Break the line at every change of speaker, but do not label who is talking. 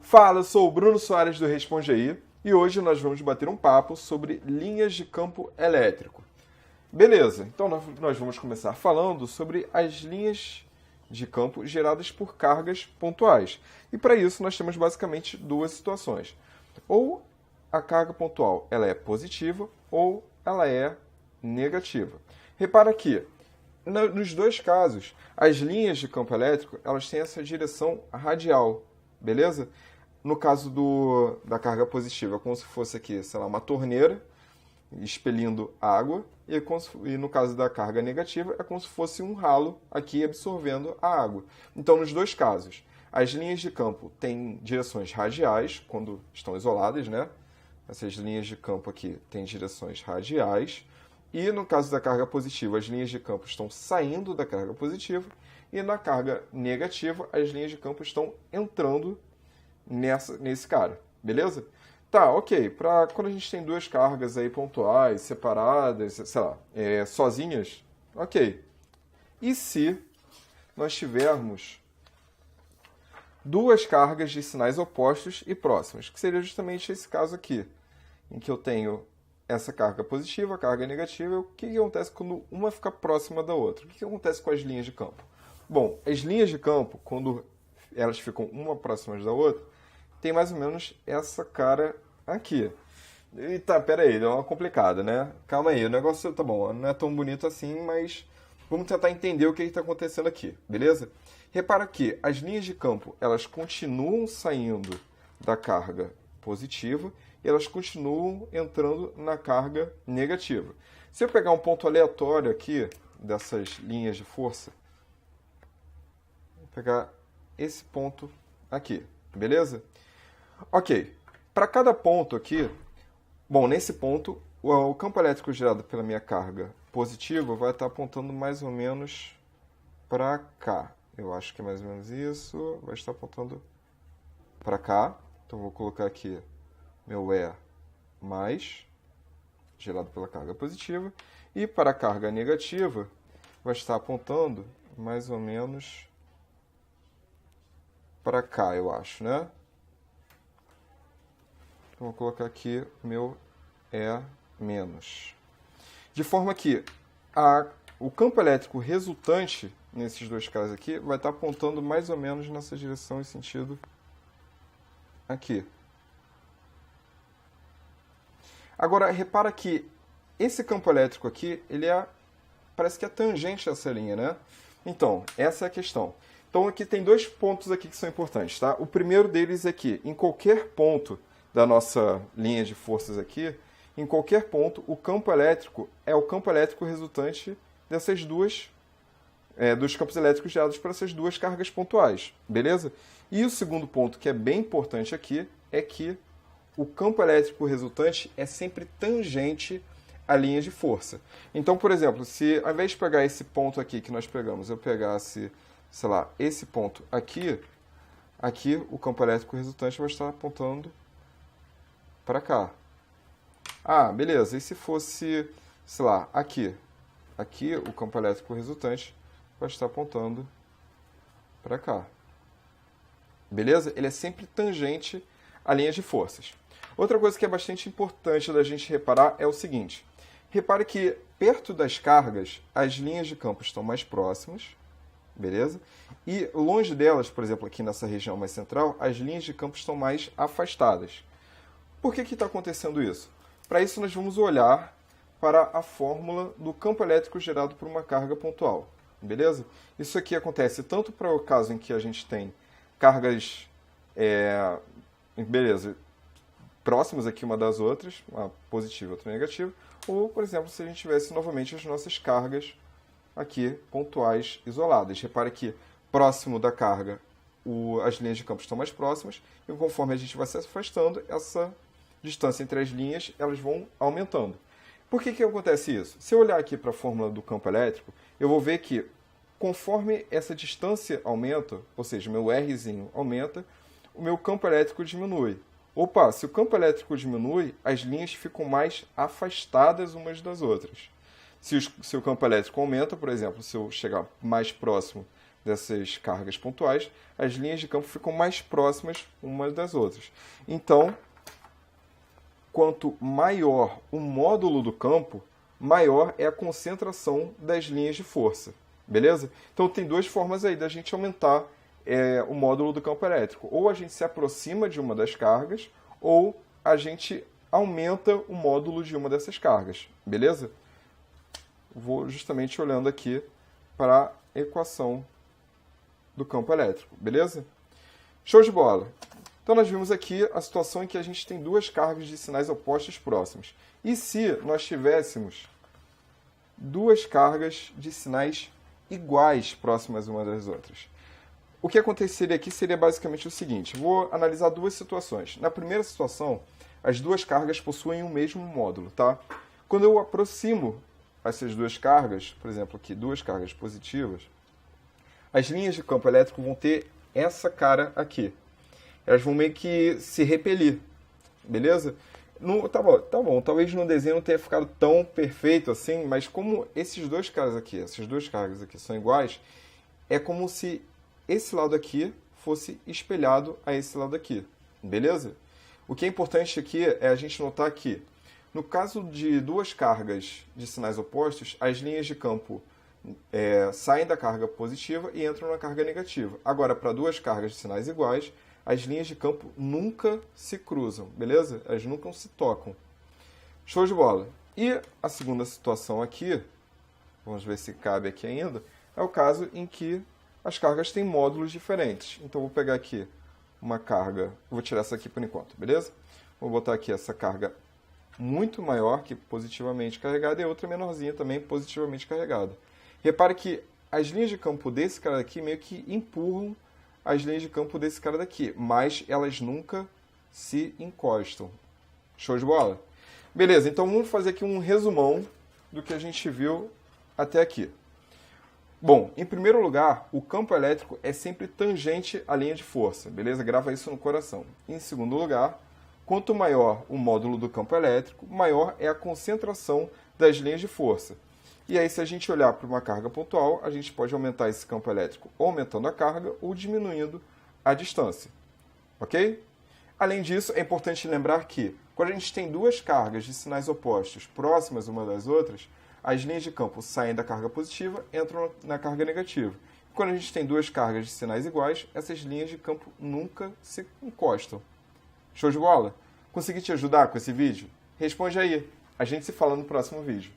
Fala, eu sou o Bruno Soares do Responde Aí e hoje nós vamos bater um papo sobre linhas de campo elétrico. Beleza, então nós vamos começar falando sobre as linhas de campo geradas por cargas pontuais. E para isso nós temos basicamente duas situações. Ou a carga pontual ela é positiva ou ela é negativa. Repara que nos dois casos, as linhas de campo elétrico elas têm essa direção radial, beleza? No caso da carga positiva, é como se fosse aqui, sei lá, uma torneira expelindo água, e no caso da carga negativa, é como se fosse um ralo aqui absorvendo a água. Então, nos dois casos, as linhas de campo têm direções radiais, quando estão isoladas, né? Essas linhas de campo aqui têm direções radiais, e no caso da carga positiva, as linhas de campo estão saindo da carga positiva, e na carga negativa, as linhas de campo estão entrando nesse cara, beleza? Tá, ok. Quando a gente tem duas cargas aí pontuais, separadas, sei lá, sozinhas, ok. E se nós tivermos duas cargas de sinais opostos e próximas, que seria justamente esse caso aqui, em que eu tenho essa carga positiva, a carga negativa, o que acontece quando uma fica próxima da outra? O que acontece com as linhas de campo? Bom, as linhas de campo, quando elas ficam uma próxima da outra, tem mais ou menos essa cara aqui. E tá, pera aí, deu uma complicada, né? Calma aí, o negócio tá bom, não é tão bonito assim, mas vamos tentar entender o que está acontecendo aqui, beleza? Repara que as linhas de campo, elas continuam saindo da carga positiva e elas continuam entrando na carga negativa. Se eu pegar um ponto aleatório aqui dessas linhas de força, vou pegar esse ponto aqui, beleza? Ok, para cada ponto aqui, bom, nesse ponto, o campo elétrico gerado pela minha carga positiva vai estar apontando mais ou menos para cá. Eu acho que é mais ou menos isso, vai estar apontando para cá. Então, vou colocar aqui meu E mais, gerado pela carga positiva. E para a carga negativa, vai estar apontando mais ou menos para cá, eu acho, né? Então, vou colocar aqui meu E menos. De forma que o campo elétrico resultante, nesses dois casos aqui, vai estar apontando mais ou menos nessa direção e sentido aqui. Agora, repara que esse campo elétrico aqui, parece que é tangente a essa linha, né? Então, essa é a questão. Então, aqui tem dois pontos aqui que são importantes, tá? O primeiro deles é que, em qualquer ponto da nossa linha de forças aqui, em qualquer ponto, o campo elétrico é o campo elétrico resultante dessas dos campos elétricos gerados por essas duas cargas pontuais, beleza? E o segundo ponto, que é bem importante aqui, é que o campo elétrico resultante é sempre tangente à linha de força. Então, por exemplo, se ao invés de pegar esse ponto aqui que nós pegamos, eu pegasse, sei lá, esse ponto aqui o campo elétrico resultante vai estar apontando para cá. Ah, beleza. E se fosse, sei lá, aqui o campo elétrico resultante vai estar apontando para cá. Beleza? Ele é sempre tangente à linha de forças. Outra coisa que é bastante importante da gente reparar é o seguinte. Repare que perto das cargas, as linhas de campo estão mais próximas, beleza? E longe delas, por exemplo, aqui nessa região mais central, as linhas de campo estão mais afastadas. Por que está acontecendo isso? Para isso, nós vamos olhar para a fórmula do campo elétrico gerado por uma carga pontual, beleza? Isso aqui acontece tanto para o caso em que a gente tem cargas, beleza, próximas aqui uma das outras, uma positiva e outra negativa, ou, por exemplo, se a gente tivesse novamente as nossas cargas aqui pontuais isoladas. Repare que próximo da carga, as linhas de campo estão mais próximas, e conforme a gente vai se afastando, essa distância entre as linhas, elas vão aumentando. Por que acontece isso? Se eu olhar aqui para a fórmula do campo elétrico, eu vou ver que conforme essa distância aumenta, ou seja, meu Rzinho aumenta, o meu campo elétrico diminui. Opa, se o campo elétrico diminui, as linhas ficam mais afastadas umas das outras. Se o campo elétrico aumenta, por exemplo, se eu chegar mais próximo dessas cargas pontuais, as linhas de campo ficam mais próximas umas das outras. Então, quanto maior o módulo do campo, maior é a concentração das linhas de força. Beleza? Então, tem duas formas aí da gente aumentar o módulo do campo elétrico. Ou a gente se aproxima de uma das cargas, ou a gente aumenta o módulo de uma dessas cargas. Beleza? Vou justamente olhando aqui para a equação do campo elétrico. Beleza? Show de bola! Então, nós vimos aqui a situação em que a gente tem duas cargas de sinais opostos próximos. E se nós tivéssemos duas cargas de sinais iguais próximas umas das outras? O que aconteceria aqui seria basicamente o seguinte. Vou analisar duas situações. Na primeira situação, as duas cargas possuem o mesmo módulo, tá? Quando eu aproximo essas duas cargas, por exemplo, aqui duas cargas positivas, as linhas de campo elétrico vão ter essa cara aqui. Elas vão meio que se repelir, beleza? Tá bom, talvez no desenho não tenha ficado tão perfeito assim, mas como esses dois caras aqui, essas duas cargas aqui são iguais, é como se esse lado aqui fosse espelhado a esse lado aqui, beleza? O que é importante aqui é a gente notar que, no caso de duas cargas de sinais opostos, as linhas de campo saem da carga positiva e entram na carga negativa. Agora, para duas cargas de sinais iguais, as linhas de campo nunca se cruzam, beleza? Elas nunca se tocam. Show de bola! E a segunda situação aqui, vamos ver se cabe aqui ainda, é o caso em que as cargas têm módulos diferentes. Então, vou pegar aqui uma carga, vou tirar essa aqui por enquanto, beleza? Vou botar aqui essa carga muito maior, que positivamente carregada, e outra menorzinha também, positivamente carregada. Repare que as linhas de campo desse cara daqui meio que empurram as linhas de campo desse cara daqui, mas elas nunca se encostam. Show de bola? Beleza, então vamos fazer aqui um resumão do que a gente viu até aqui. Bom, em primeiro lugar, o campo elétrico é sempre tangente à linha de força, beleza? Grava isso no coração. Em segundo lugar, quanto maior o módulo do campo elétrico, maior é a concentração das linhas de força. E aí, se a gente olhar para uma carga pontual, a gente pode aumentar esse campo elétrico aumentando a carga ou diminuindo a distância. Ok? Além disso, é importante lembrar que, quando a gente tem duas cargas de sinais opostos próximas uma das outras, as linhas de campo saem da carga positiva e entram na carga negativa. Quando a gente tem duas cargas de sinais iguais, essas linhas de campo nunca se encostam. Show de bola? Consegui te ajudar com esse vídeo? Responde aí. A gente se fala no próximo vídeo.